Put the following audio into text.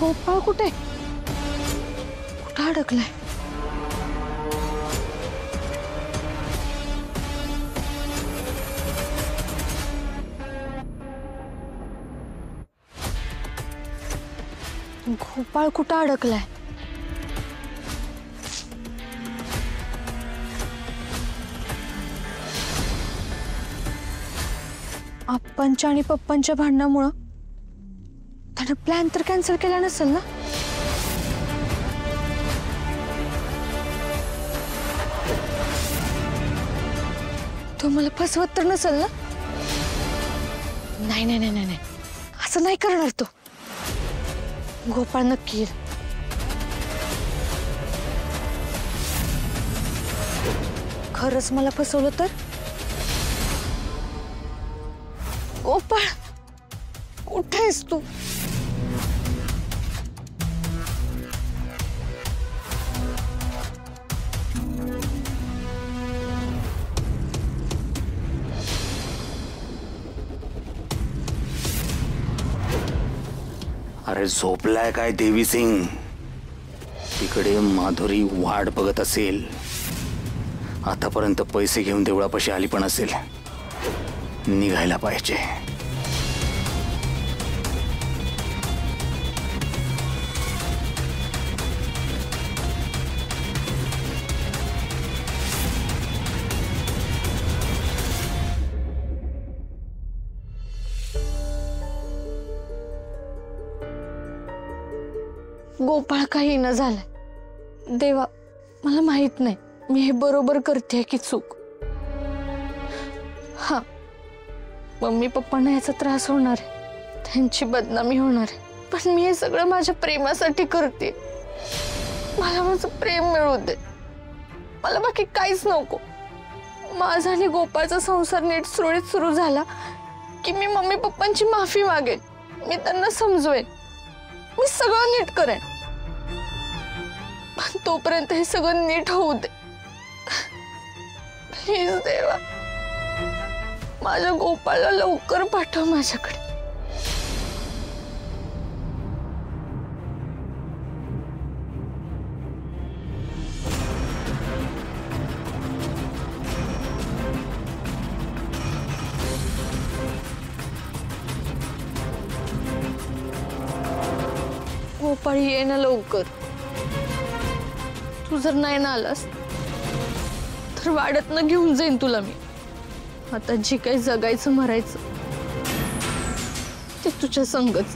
गोपाळ कुठे कुठं अडकलाय? गोपाळ कुठं अडकलाय? आप्पांच्या आणि पप्पांच्या भांडणामुळे त्याने प्लॅन तर कॅन्सल केला नसेल ना? तो मला फसवत तर नसेल ना? नाही नाही नाही नाही, असं नाही करणार तो. गोपाळ नक्की येईल. खरंच मला फसवलं तर? गोपाळ कुठे आहेस तू? अरे झोपलाय काय देवी सिंग? तिकडे माधुरी वाट बघत असेल. आतापर्यंत पैसे घेऊन देवळापाशी आली पण असेल. निघायला पाहिजे. गोपाळ काही न झालंय. देवा मला माहित नाही मी हे बरोबर करते की चूक. हा, मम्मी पप्पांना याचा त्रास होणार आहे, त्यांची बदनामी होणार आहे, पण मी हे सगळं माझ्या प्रेमासाठी करते. मला माझं प्रेम मिळू दे, मला बाकी काहीच नको. माझा आणि गोपाळचा संसार नीट सुरळीत सुरू झाला की मी मम्मी पप्पांची माफी मागेन. मी त्यांना समजवेन, मी सगळं नीट करेन. पण तोपर्यंत हे सगळं नीट होऊ दे प्लीज देवा. माझ्या गोपाळला लवकर पाठव माझ्याकडे. गोपाळ ये ना लवकर. तू जर नाही ना आलास तर वाड्यात न घेऊन जाईन तुला मी. आता जे काही जगायचं मरायचं ते तुझ्या संगच.